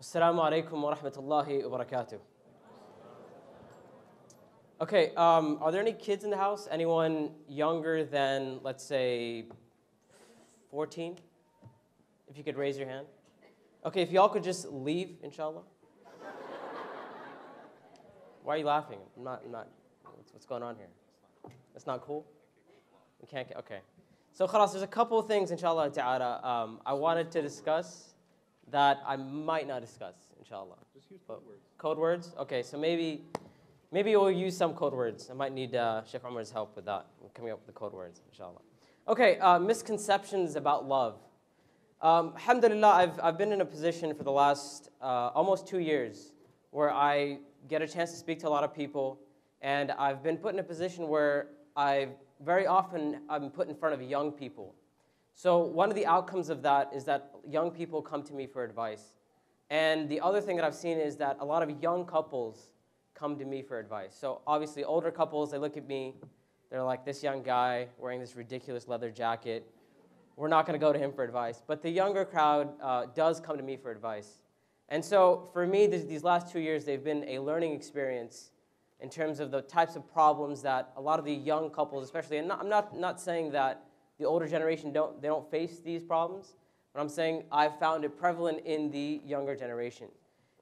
Assalamu alaikum wa rahmatullahi wa barakatuh. Okay, are there any kids in the house? Anyone younger than, let's say, 14? If you could raise your hand. Okay, if y'all could just leave, inshallah. Why are you laughing? I'm not, what's going on here? That's not cool? We can't get, okay. So khalas, there's a couple of things, inshallah ta'ala, I wanted to discuss that I might not discuss, inshallah. Just use code words. Code words? Okay, so maybe we'll use some code words. I might need Sheikh Umar's help with that, coming up with the code words, inshallah. Okay, misconceptions about love. Alhamdulillah, I've been in a position for the last almost 2 years where I get a chance to speak to a lot of people, and I've been put in a position where very often I'm put in front of young people. So one of the outcomes of that is that young people come to me for advice. And the other thing that I've seen is that a lot of young couples come to me for advice. So obviously older couples, they look at me, they're like, this young guy wearing this ridiculous leather jacket, we're not going to go to him for advice. But the younger crowd does come to me for advice. And so for me, these last 2 years, they've been a learning experience in terms of the types of problems that a lot of the young couples, especially, and I'm not saying that the older generation don't face these problems, but I'm saying I've found it prevalent in the younger generation.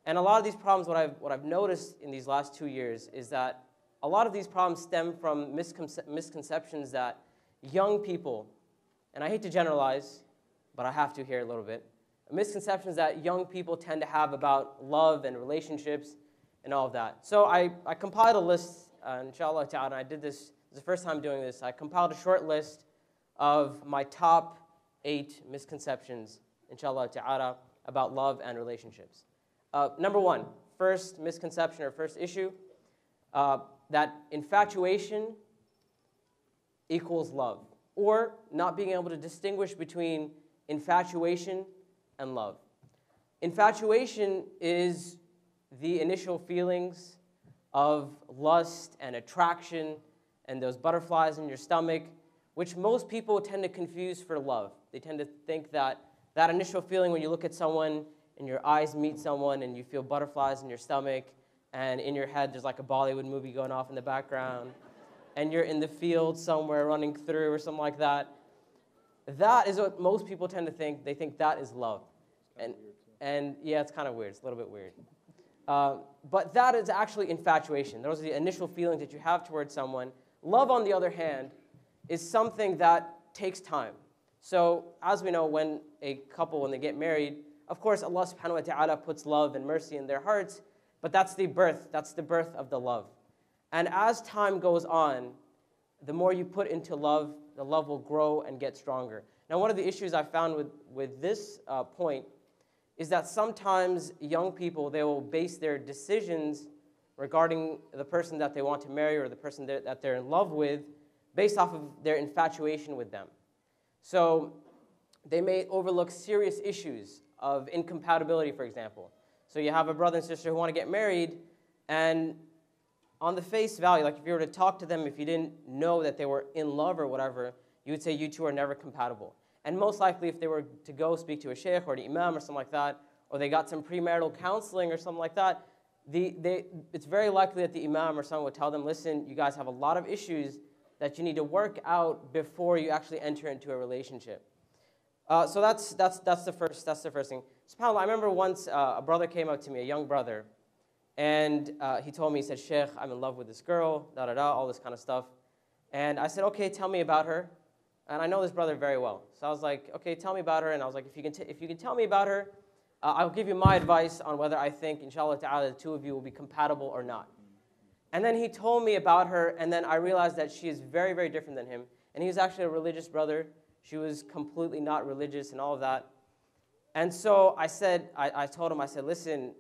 And a lot of these problems, what I've noticed in these last 2 years is that a lot of these problems stem from misconceptions that young people, and I hate to generalize, but I have to here a little bit, misconceptions that young people tend to have about love and relationships and all of that. So I compiled a list, inshallah ta'ala, and I did this is the first time doing this. I compiled a short list of my top 8 misconceptions, inshallah ta'ala, about love and relationships. Number 1, first misconception or first issue, that infatuation equals love, or not being able to distinguish between infatuation and love. Infatuation is the initial feelings of lust and attraction and those butterflies in your stomach, which most people tend to confuse for love. They tend to think that that initial feeling when you look at someone and your eyes meet someone and you feel butterflies in your stomach and in your head there's like a Bollywood movie going off in the background and you're in the field somewhere running through or something like that. That is what most people tend to think. They think that is love. And yeah, it's kind of weird. It's a little bit weird. But that is actually infatuation. Those are the initial feelings that you have towards someone. Love, on the other hand, is something that takes time. So as we know, when a couple, when they get married, of course, Allah subhanahu wa ta'ala puts love and mercy in their hearts, but that's the birth of the love. And as time goes on, the more you put into love, the love will grow and get stronger. Now, one of the issues I found with this point is that sometimes young people, they will base their decisions regarding the person that they want to marry or the person that they're in love with based off of their infatuation with them. So they may overlook serious issues of incompatibility, for example. So you have a brother and sister who want to get married, and on the face value, like if you were to talk to them, if you didn't know that they were in love or whatever, you would say you two are never compatible. And most likely if they were to go speak to a sheikh or an imam or something like that, or they got some premarital counseling or something like that, it's very likely that the imam or someone would tell them, listen, you guys have a lot of issues that you need to work out before you actually enter into a relationship. So that's the first thing. SubhanAllah, I remember once a brother came up to me, a young brother, and he told me, he said, Sheikh, I'm in love with this girl, all this kind of stuff. And I said, okay, tell me about her. And I know this brother very well. So I was like, okay, tell me about her. And I was like, if you can tell me about her, I'll give you my advice on whether I think, inshallah ta'ala, the two of you will be compatible or not. And then he told me about her, and then I realized that she is very, very different than him. And he was actually a religious brother. She was completely not religious and all of that. And so I told him, I said, listen,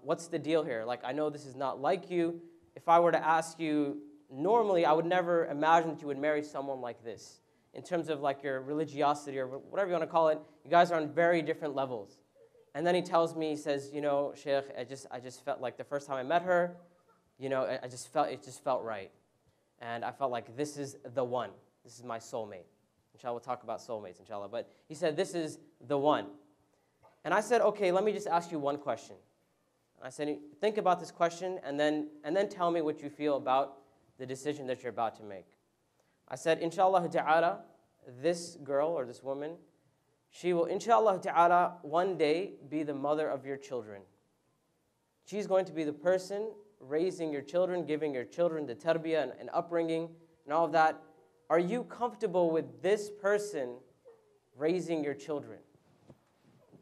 what's the deal here? Like, I know this is not like you. If I were to ask you, normally I would never imagine that you would marry someone like this. In terms of like your religiosity or whatever you want to call it, you guys are on very different levels. And then he tells me, he says, you know, Sheikh, I just felt like the first time I met her, you know, it just felt right. And I felt like this is the one. This is my soulmate. Inshallah, we'll talk about soulmates, inshallah. But he said, this is the one. And I said, okay, let me just ask you one question. And I said, think about this question and then tell me what you feel about the decision that you're about to make. I said, inshallah ta'ala, this girl or this woman, she will, inshallah ta'ala, one day be the mother of your children. She's going to be the person raising your children, giving your children the tarbiyah and upbringing and all of that. Are you comfortable with this person raising your children?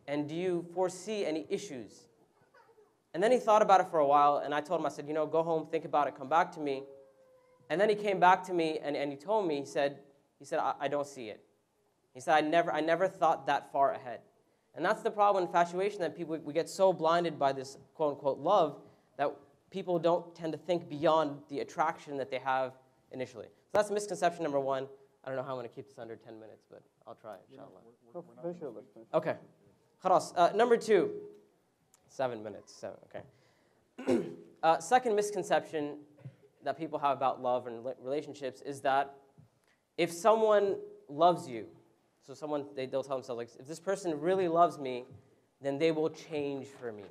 And do you foresee any issues? And then he thought about it for a while, and I told him, I said, go home, think about it, come back to me. And then he came back to me, and he told me, he said, I don't see it. He said, I never thought that far ahead. And that's the problem with infatuation, that we get so blinded by this quote-unquote love that people don't tend to think beyond the attraction that they have initially. So that's misconception number one. I don't know how I'm going to keep this under 10 minutes, but I'll try, inshallah. Okay. Khalas. Number two. 7 minutes. Okay. Second misconception that people have about love and relationships is that if someone loves you, so they'll tell themselves, like, if this person really loves me, then they will change for me.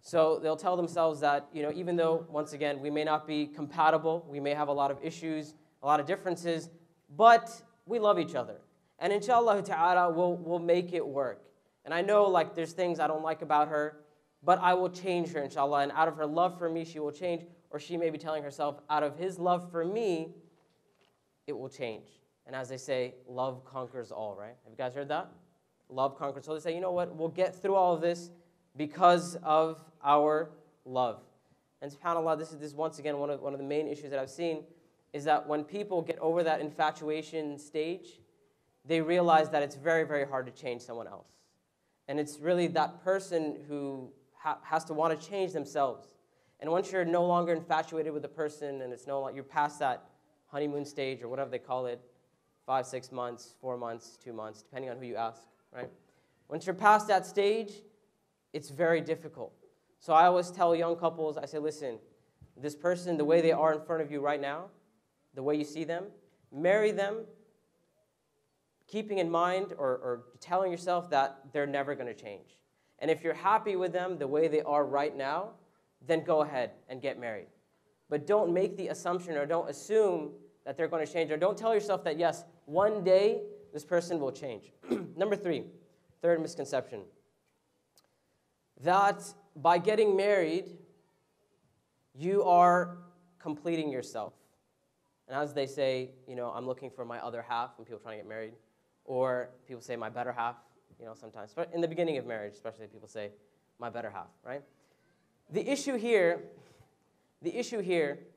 So they'll tell themselves that, even though, once again, we may not be compatible, we may have a lot of issues, a lot of differences, but we love each other. And inshallah ta'ala, we'll make it work. And I know, like, there's things I don't like about her, but I will change her, inshallah. And out of her love for me, she will change. Or she may be telling herself, out of his love for me, it will change. And as they say, love conquers all, right? Have you guys heard that? Love conquers all. They say, you know what? We'll get through all of this because of our love. And subhanAllah, this is once again one of the main issues that I've seen, is that when people get over that infatuation stage, they realize that it's very, very hard to change someone else. And it's really that person who has to want to change themselves. And once you're no longer infatuated with the person, and you're past that honeymoon stage or whatever they call it, 5, 6 months, 4 months, 2 months, depending on who you ask, right? Once you're past that stage, it's very difficult. So I always tell young couples, I say, listen, this person, the way they are in front of you right now, the way you see them, marry them, keeping in mind or telling yourself that they're never going to change. And if you're happy with them the way they are right now, then go ahead and get married. But don't make the assumption or don't assume that they're going to change, or don't tell yourself that, yes, one day this person will change. Number three, third misconception, that by getting married, you are completing yourself. And as they say, I'm looking for my other half when people are trying to get married. Or people say my better half, sometimes. But in the beginning of marriage, especially, people say my better half, right? The issue here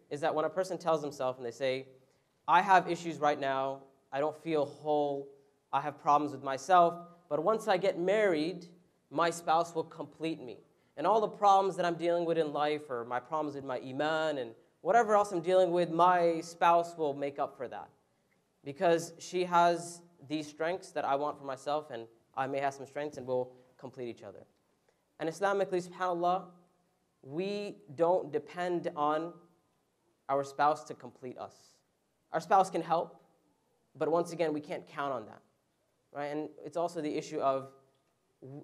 is that when a person tells themselves and they say, I have issues right now, I don't feel whole, I have problems with myself, but once I get married, my spouse will complete me. And all the problems that I'm dealing with in life, or my problems with my iman, and whatever else I'm dealing with, my spouse will make up for that. Because she has these strengths that I want for myself, and I may have some strengths, and we'll complete each other. And Islamically, subhanAllah, we don't depend on our spouse to complete us. Our spouse can help, but once again, we can't count on that, right? And it's also the issue of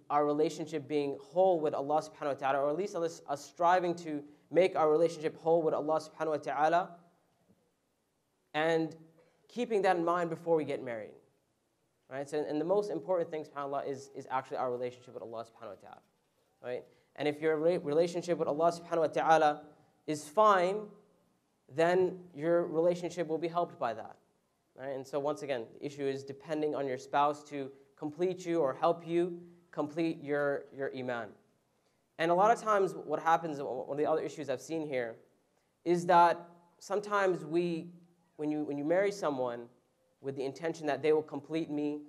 our relationship being whole with Allah subhanahu wa ta'ala, or at least us striving to make our relationship whole with Allah subhanahu wa ta'ala, and keeping that in mind before we get married. Right? So, and the most important thing, subhanAllah, is actually our relationship with Allah subhanahu wa ta'ala. Right? And if your relationship with Allah subhanahu wa ta'ala is fine, then your relationship will be helped by that. Right? And so once again, the issue is depending on your spouse to complete you or help you complete your iman. And a lot of times what happens, one of the other issues I've seen here, is that sometimes when you marry someone with the intention that they will complete me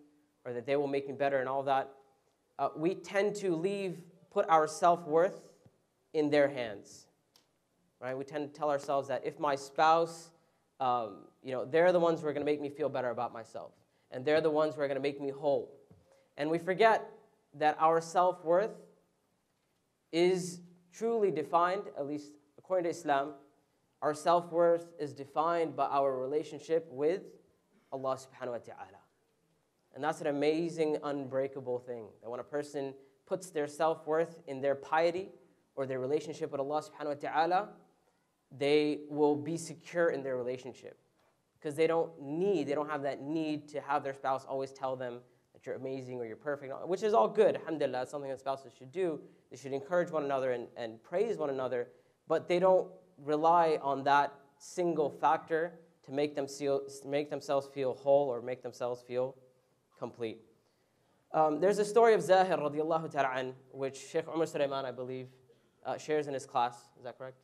or that they will make me better and all that, we tend to put our self-worth in their hands. Right? We tend to tell ourselves that if my spouse, they're the ones who are going to make me feel better about myself. And they're the ones who are going to make me whole. And we forget that our self-worth is truly defined, at least according to Islam, our self-worth is defined by our relationship with Allah subhanahu wa ta'ala. And that's an amazing, unbreakable thing. That when a person puts their self-worth in their piety or their relationship with Allah subhanahu wa ta'ala, they will be secure in their relationship. Because they don't have that need to have their spouse always tell them that you're amazing or you're perfect, which is all good, alhamdulillah. It's something that spouses should do. They should encourage one another and praise one another, but they don't rely on that single factor to make themselves feel whole or make themselves feel complete. There's a story of Zahir radiallahu ta'ala an, which Sheikh Umar Sulaiman, I believe, shares in his class. Is that correct?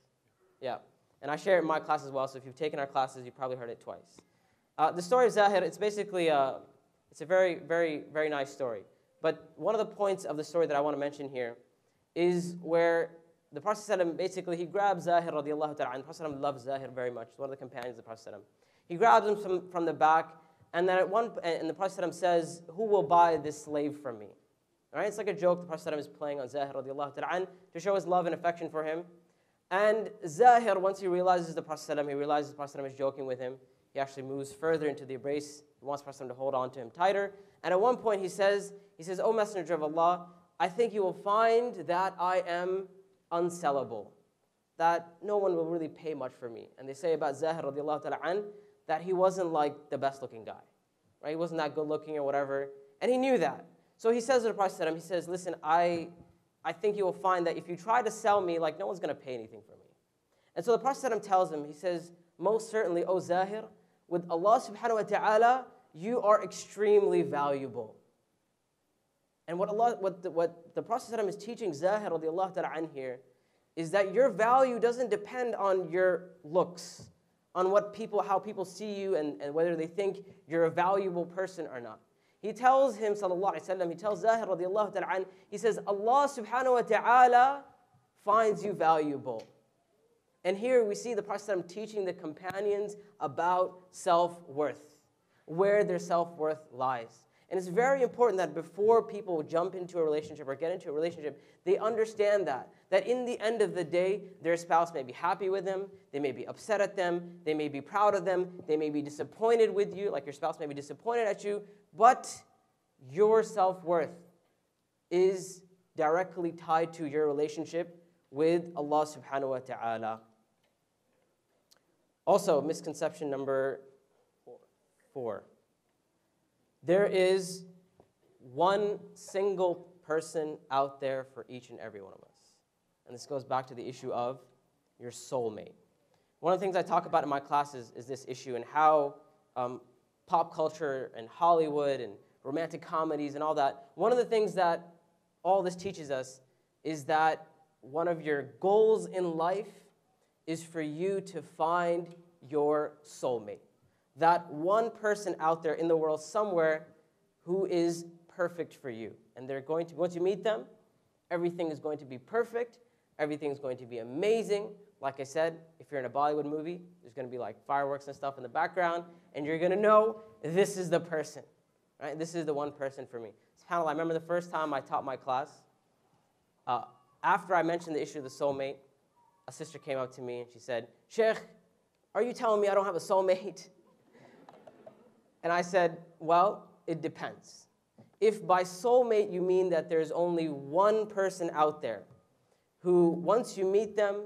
Yeah. And I share it in my class as well, so if you've taken our classes, you've probably heard it twice. The story of Zahir, it's basically, it's a very, very, very nice story. But one of the points of the story that I want to mention here is where the Prophet ﷺ, basically, he grabs Zahir radiallahu ta'ala, and the Prophet ﷺ loves Zahir very much. He's one of the companions of the Prophet ﷺ. He grabs him from the back, and then and the Prophet ﷺ says, "Who will buy this slave from me?" All right, it's like a joke the Prophet ﷺ is playing on Zahir radiallahu ta'ala to show his love and affection for him. And Zahir, once he realizes the Prophet ﷺ, he realizes the Prophet ﷺ is joking with him. He actually moves further into the embrace. He wants the Prophet ﷺ to hold on to him tighter. And at one point he says, "O Messenger of Allah, I think you will find that I am unsellable, that no one will really pay much for me." And they say about Zahir radiallahu ta'ala an, that he wasn't like the best looking guy. Right? He wasn't that good looking or whatever. And he knew that. So he says to the Prophet ﷺ, he says, "Listen, I think you will find that if you try to sell me, like no one's going to pay anything for me." And so the Prophet ﷺ tells him, he says, "Most certainly, O Zahir, with Allah subhanahu wa ta'ala, you are extremely valuable." And what the Prophet ﷺ is teaching Zahir radiallahu ta'ala an here is that your value doesn't depend on your looks, on how people see you and whether they think you're a valuable person or not. He tells him, sallallahu alayhi wa sallam, he tells Zahir radiallahu ta'ala an, he says, Allah subhanahu wa ta'ala finds you valuable. And here we see the Prophet ﷺ teaching the companions about self-worth, where their self-worth lies. And it's very important that before people jump into a relationship or get into a relationship, they understand that in the end of the day, their spouse may be happy with them, they may be upset at them, they may be proud of them, they may be disappointed with you, like your spouse may be disappointed at you, but your self-worth is directly tied to your relationship with Allah subhanahu wa ta'ala. Also, misconception number 4. There is one single person out there for each and every one of us. And this goes back to the issue of your soulmate. One of the things I talk about in my classes is this issue and how pop culture and Hollywood and romantic comedies and all that, one of the things that all this teaches us is that one of your goals in life is for you to find your soulmate. That one person out there in the world somewhere who is perfect for you. And they're going to, once you meet them, everything is going to be perfect. Everything is going to be amazing. Like I said, if you're in a Bollywood movie, there's going to be like fireworks and stuff in the background, and you're going to know this is the person. Right? This is the one person for me. SubhanAllah, I remember the first time I taught my class, after I mentioned the issue of the soulmate, a sister came up to me and she said, "Sheikh, are you telling me I don't have a soulmate?" And I said, well, it depends. If by soulmate you mean that there's only one person out there who, once you meet them,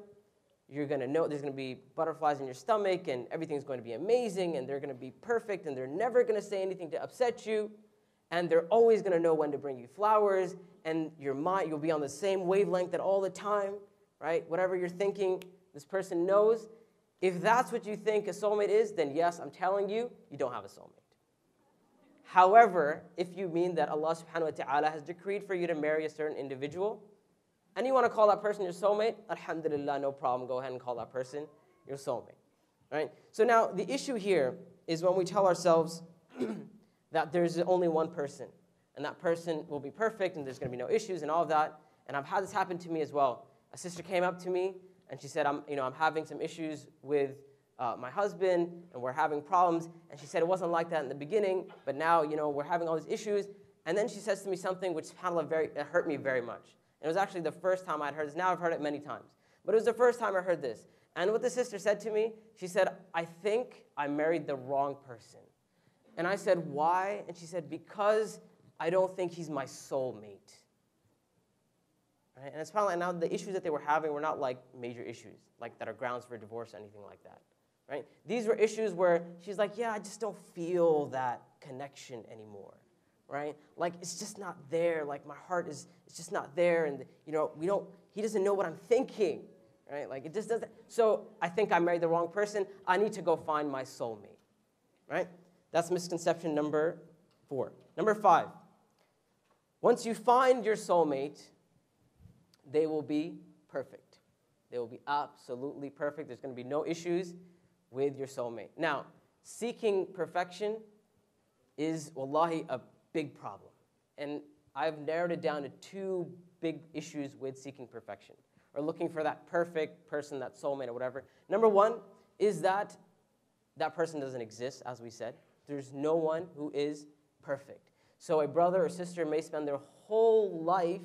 you're going to know there's going to be butterflies in your stomach and everything's going to be amazing and they're going to be perfect and they're never going to say anything to upset you and they're always going to know when to bring you flowers and you'll be on the same wavelength at all the time, right? Whatever you're thinking, this person knows. If that's what you think a soulmate is, then yes, I'm telling you, you don't have a soulmate. However, if you mean that Allah subhanahu wa ta'ala has decreed for you to marry a certain individual, and you want to call that person your soulmate, alhamdulillah, no problem, go ahead and call that person your soulmate. Right? So now, the issue here is when we tell ourselves that there's only one person, and that person will be perfect, and there's going to be no issues and all of that, and I've had this happen to me as well. A sister came up to me, and she said, I'm having some issues with my husband, and we're having problems. And she said, it wasn't like that in the beginning, but now, we're having all these issues. And then she says to me something which, subhanAllah, it hurt me very much. And it was actually the first time I'd heard this. Now I've heard it many times. But it was the first time I heard this. And what the sister said to me, she said, I think I married the wrong person. And I said, why? And she said, because I don't think he's my soulmate. Right? And it's probably now the issues that they were having were not like major issues, like that are grounds for divorce or anything like that. Right? These were issues where she's like, yeah, I just don't feel that connection anymore. Right? Like, it's just not there. Like, my heart is, it's just not there. And, you know, he doesn't know what I'm thinking. Right? Like, it just doesn't. So I think I married the wrong person. I need to go find my soulmate. Right? That's misconception number 4. Number 5. Once you find your soulmate, they will be perfect. They will be absolutely perfect. There's going to be no issues with your soulmate. Now, seeking perfection is, wallahi, a big problem. And I've narrowed it down to 2 big issues with seeking perfection, or looking for that perfect person, that soulmate or whatever. Number 1 is that that person doesn't exist, as we said. There's no one who is perfect. So a brother or sister may spend their whole life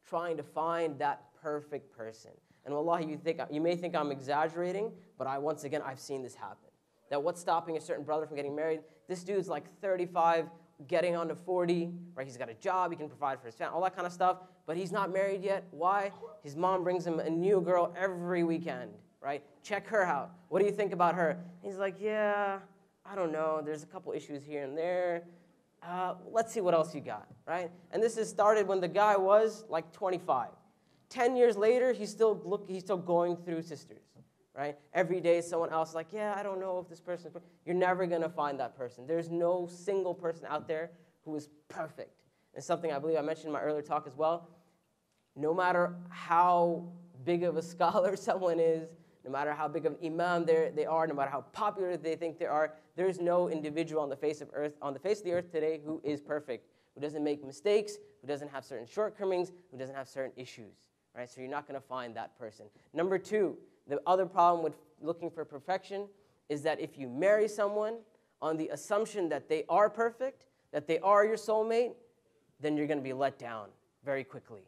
trying to find that perfect person. And wallahi, you may think I'm exaggerating, but once again, I've seen this happen. That what's stopping a certain brother from getting married? This dude's like 35, getting on to 40, right? He's got a job, he can provide for his family, all that kind of stuff, but he's not married yet. Why? His mom brings him a new girl every weekend, right? Check her out. What do you think about her? He's like, yeah, I don't know. There's a couple issues here and there. Let's see what else you got, right? And this has started when the guy was like 25. 10 years later, he's still going through sisters, right? Every day, someone else is like, yeah, I don't know if this person. You're never going to find that person. There's no single person out there who is perfect. It's something I believe I mentioned in my earlier talk as well. No matter how big of a scholar someone is, no matter how big of an imam they are, no matter how popular they think they are, there's no individual on the face of the earth today who is perfect, who doesn't make mistakes, who doesn't have certain shortcomings, who doesn't have certain issues, right? So you're not going to find that person. Number 2, the other problem with looking for perfection is that if you marry someone on the assumption that they are perfect, that they are your soulmate, then you're going to be let down very quickly,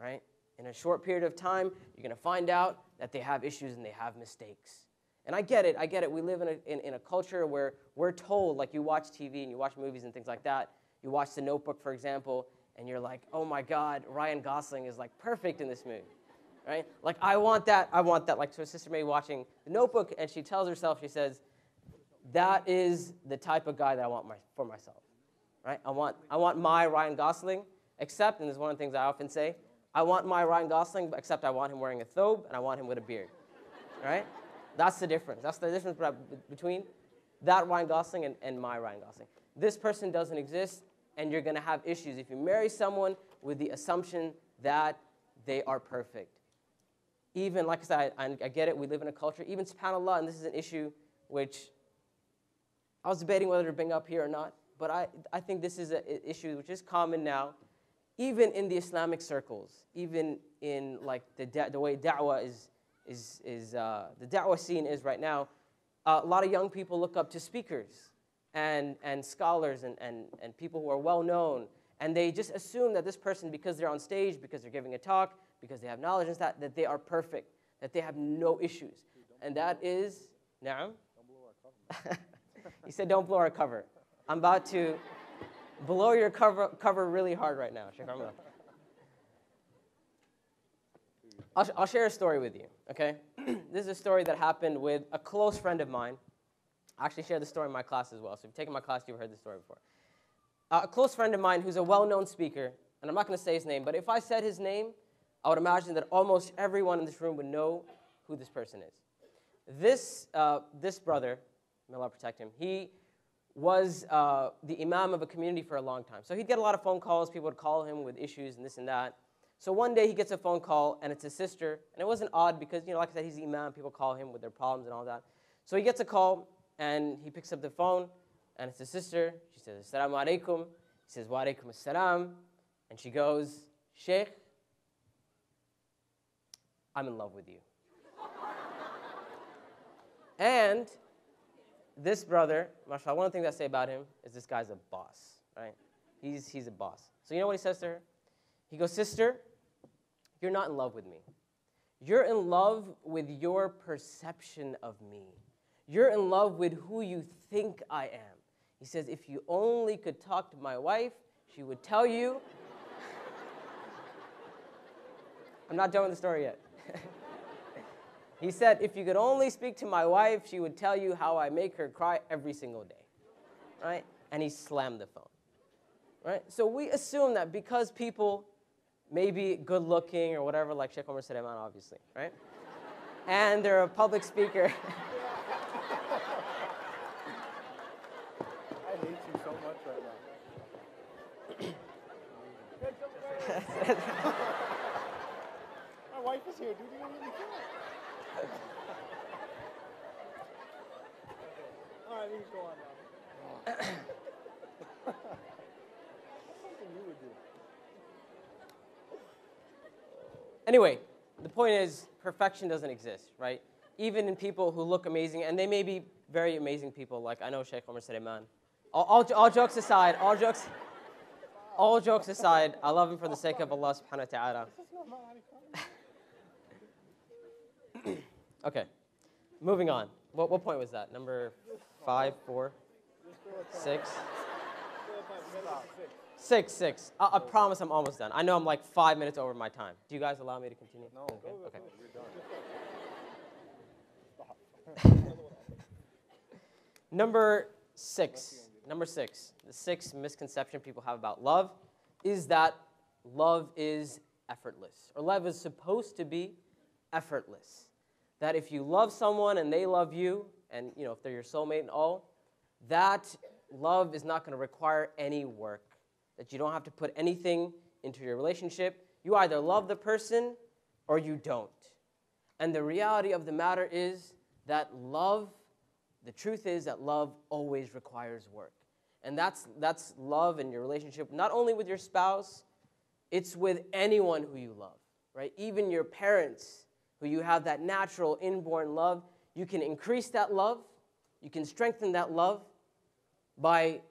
right? In a short period of time, you're going to find out that they have issues and they have mistakes. And I get it. We live in a culture where we're told, like you watch TV and you watch movies and things like that. You watch The Notebook, for example, and you're like, oh my God, Ryan Gosling is like perfect in this movie, right? Like, I want that. Like, so a sister may be watching The Notebook and she tells herself, she says, that is the type of guy that I want for myself, right? I want my Ryan Gosling, except, and this is one of the things I often say, I want my Ryan Gosling, except I want him wearing a thobe and I want him with a beard, right? That's the difference. That's the difference between that Ryan Gosling and my Ryan Gosling. This person doesn't exist, and you're going to have issues if you marry someone with the assumption that they are perfect. Even, like I said, I get it, we live in a culture, even subhanAllah, and this is an issue which I was debating whether to bring up here or not, but I think this is an issue which is common now, even in the Islamic circles, even in like the way da'wah the da'wah scene is right now. A lot of young people look up to speakers and scholars and people who are well known, and they just assume that this person, because they're on stage, because they're giving a talk, because they have knowledge and that they are perfect, that they have no issues. And that is, na'am? Don't blow our cover. He said, don't blow our cover. I'm about to blow your cover really hard right now, Sheikh Umar. I'll share a story with you, okay? This is a story that happened with a close friend of mine. I actually shared the story in my class as well, so if you've taken my class, you've heard this story before. A close friend of mine who's a well-known speaker, and I'm not going to say his name, but if I said his name, I would imagine that almost everyone in this room would know who this person is. This brother, may Allah protect him, he was the imam of a community for a long time. So he'd get a lot of phone calls, people would call him with issues and this and that. So one day he gets a phone call, and it's his sister, and it wasn't odd because, like I said, he's the imam, people call him with their problems and all that. So he gets a call, and he picks up the phone, and it's his sister. She says, Assalamu alaikum. He says, Wa alaikum assalam. And she goes, Sheikh, I'm in love with you. And this brother, mashallah, one of the things I say about him is this guy's a boss, right? He's a boss. So you know what he says to her? He goes, sister, you're not in love with me. You're in love with your perception of me. You're in love with who you think I am. He says, if you only could talk to my wife, she would tell you. I'm not done with the story yet. He said, if you could only speak to my wife, she would tell you how I make her cry every single day, right? And he slammed the phone, right? So we assume that because people may be good looking or whatever, like Sheikh Omar Suleiman, obviously, right? And they're a public speaker. I hate you so much right now. My wife is here, dude. You don't even care. All right, we can go on now. That's something you would do. Anyway, the point is, perfection doesn't exist, right? Even in people who look amazing, and they may be very amazing people, like I know Sheikh Omar Suleiman. All jokes aside, all jokes aside, I love him for the sake of Allah subhanahu wa ta'ala. Okay, moving on. What point was that? Number 5, 4, 6? 6. I promise I'm almost done. I know I'm like 5 minutes over my time. Do you guys allow me to continue? No. Okay. You're done. Number 6. The 6th misconception people have about love is that love is effortless, or love is supposed to be effortless. That if you love someone and they love you, and if they're your soulmate and all, that love is not going to require any work. That you don't have to put anything into your relationship. You either love the person or you don't. And the reality of the matter is that the truth is that love always requires work. And that's love in your relationship, not only with your spouse, it's with anyone who you love, right? Even your parents, who you have that natural inborn love, you can increase that love, you can strengthen that love by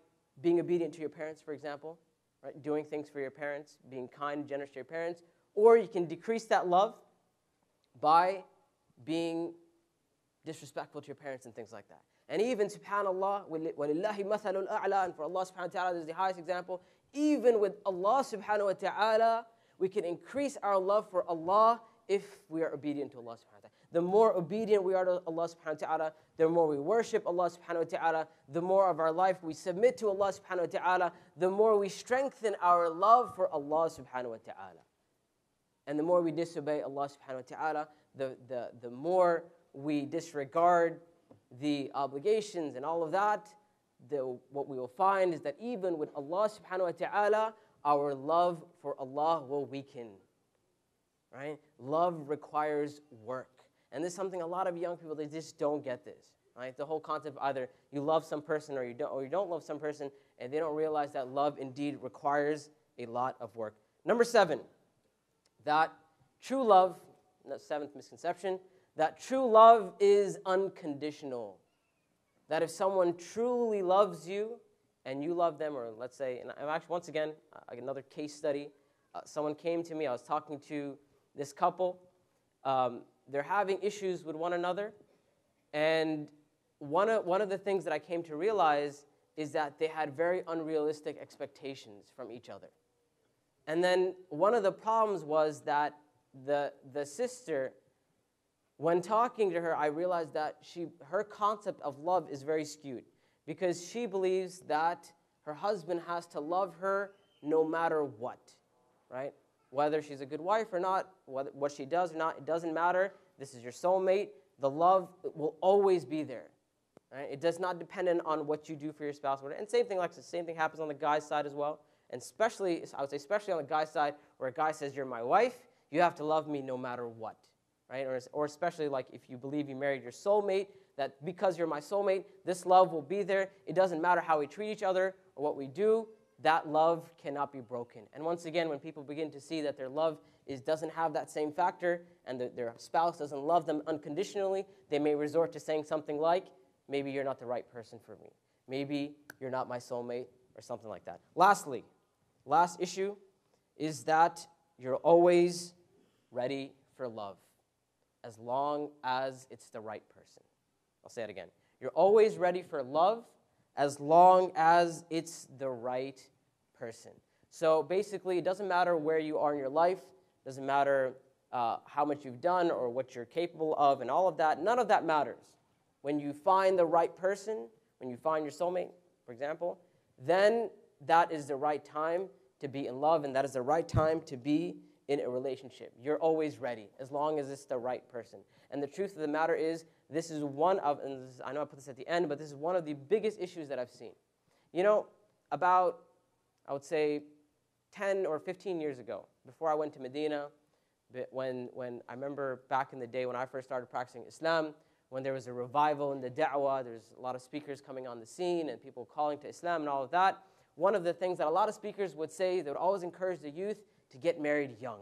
being obedient to your parents, for example, right? Doing things for your parents, being kind and generous to your parents, or you can decrease that love by being disrespectful to your parents and things like that. And even, subhanAllah, وَلِلَّهِ مَثَلُ الْأَعْلَى, and for Allah subhanahu wa ta'ala, this is the highest example, even with Allah subhanahu wa ta'ala, we can increase our love for Allah if we are obedient to Allah subhanahu wa ta'ala. The more obedient we are to Allah subhanahu wa ta'ala, the more we worship Allah subhanahu wa ta'ala, the more of our life we submit to Allah subhanahu wa ta'ala, the more we strengthen our love for Allah subhanahu wa ta'ala. And the more we disobey Allah subhanahu wa ta'ala, the more we disregard the obligations and all of that, what we will find is that even with Allah subhanahu wa ta'ala, our love for Allah will weaken. Right? Love requires work. And this is something a lot of young people, they just don't get this. Right? The whole concept of either you love some person or you don't love some person, and they don't realize that love indeed requires a lot of work. Number 7, that true love, the 7th misconception, that true love is unconditional. That if someone truly loves you and you love them, or let's say, and I'm actually, once again, another case study, someone came to me, I was talking to this couple, they're having issues with one another, and one of the things that I came to realize is that they had very unrealistic expectations from each other. And then one of the problems was that the sister, when talking to her, I realized that her concept of love is very skewed, because she believes that her husband has to love her no matter what, right? Whether she's a good wife or not, what she does or not, it doesn't matter. This is your soulmate. The love will always be there, right? It does not depend on what you do for your spouse. And same thing happens on the guy's side as well. And especially, I would say especially on the guy's side, where a guy says, you're my wife, you have to love me no matter what. Right? Or especially like if you believe you married your soulmate, that because you're my soulmate, this love will be there. It doesn't matter how we treat each other or what we do, that love cannot be broken. And once again, when people begin to see that their love doesn't have that same factor, and their spouse doesn't love them unconditionally, they may resort to saying something like, maybe you're not the right person for me. Maybe you're not my soulmate, or something like that. Lastly, last issue is that you're always ready for love, as long as it's the right person. I'll say it again. You're always ready for love as long as it's the right person. So basically, it doesn't matter where you are in your life, doesn't matter how much you've done or what you're capable of and all of that. None of that matters. When you find the right person, when you find your soulmate, for example, then that is the right time to be in love, and that is the right time to be in a relationship. You're always ready, as long as it's the right person. And the truth of the matter is, this is one of, and this is, I know I put this at the end, but this is one of the biggest issues that I've seen. You know, about, I would say, 10 or 15 years ago, before I went to Medina, when I remember back in the day when I first started practicing Islam, when there was a revival in the da'wah, there's a lot of speakers coming on the scene and people calling to Islam and all of that. One of the things that a lot of speakers would say, they would always encourage the youth to get married young,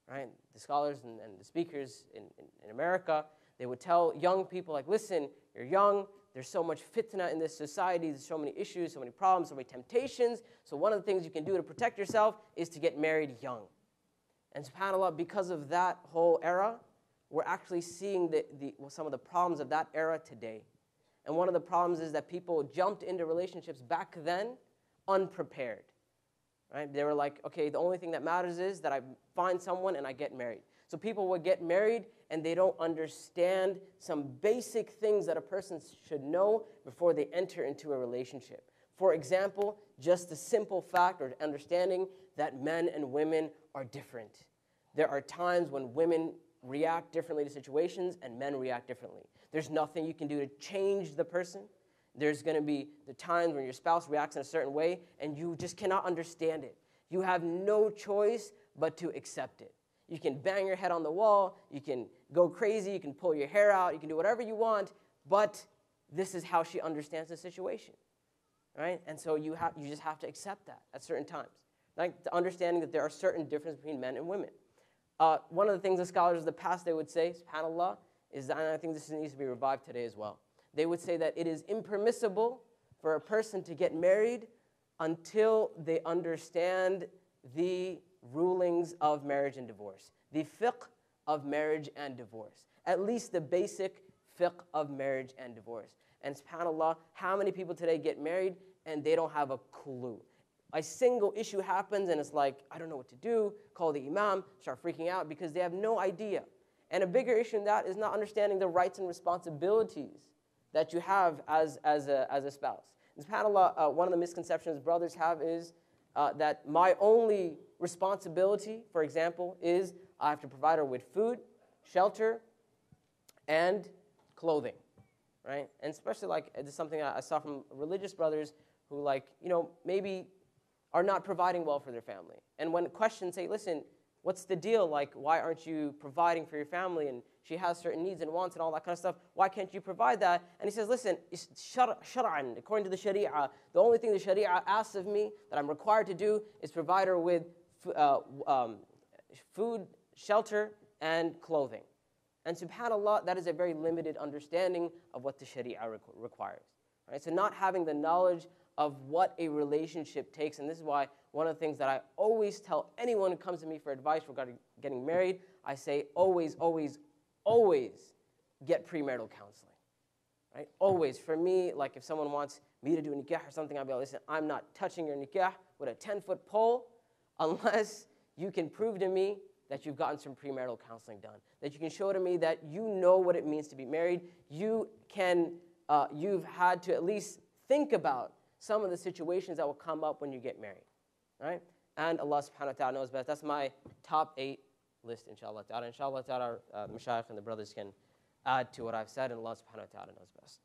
right? The scholars and the speakers in America, they would tell young people, like, listen, you're young, there's so much fitna in this society, there's so many issues, so many problems, so many temptations, so one of the things you can do to protect yourself is to get married young. And subhanAllah, because of that whole era, we're actually seeing some of the problems of that era today. And one of the problems is that people jumped into relationships back then unprepared. Right? They were like, okay, the only thing that matters is that I find someone and I get married. So people would get married and they don't understand some basic things that a person should know before they enter into a relationship. For example, just the simple fact or understanding that men and women are different. There are times when women react differently to situations and men react differently. There's nothing you can do to change the person. There's going to be the times when your spouse reacts in a certain way and you just cannot understand it. You have no choice but to accept it. You can bang your head on the wall, you can go crazy, you can pull your hair out, you can do whatever you want, but this is how she understands the situation. Right? And so you just have to accept that at certain times. Like the understanding that there are certain differences between men and women. One of the things the scholars of the past, they would say, subhanAllah, is that, and I think this needs to be revived today as well. They would say that it is impermissible for a person to get married until they understand the rulings of marriage and divorce, the fiqh of marriage and divorce, at least the basic fiqh of marriage and divorce. And subhanAllah, how many people today get married and they don't have a clue? A single issue happens and it's like, I don't know what to do, call the imam, start freaking out because they have no idea. And a bigger issue than that is not understanding the rights and responsibilities that you have as a spouse. And subhanAllah, one of the misconceptions brothers have is that my only responsibility, for example, is I have to provide her with food, shelter, and clothing, right? And especially like, this is something I saw from religious brothers who maybe are not providing well for their family. And when questions say, listen, what's the deal? Like, why aren't you providing for your family? And she has certain needs and wants and all that kind of stuff. Why can't you provide that? And he says, listen, shar'an, according to the sharia, the only thing the sharia asks of me that I'm required to do is provide her with food, shelter, and clothing. And subhanAllah, that is a very limited understanding of what the sharia requires. Right? So not having the knowledge of what a relationship takes, and this is why one of the things that I always tell anyone who comes to me for advice regarding getting married, I say always, always, always get premarital counseling. Right? Always. For me, like if someone wants me to do a nikah or something, I'll be like, listen, I'm not touching your nikah with a 10-foot pole unless you can prove to me that you've gotten some premarital counseling done, that you can show to me that you know what it means to be married. You've had to at least think about some of the situations that will come up when you get married, right? And Allah subhanahu wa ta'ala knows best. That's my top 8 list, inshallah ta'ala. Inshallah ta'ala, mashayikh and the brothers can add to what I've said, and Allah subhanahu wa ta'ala knows best.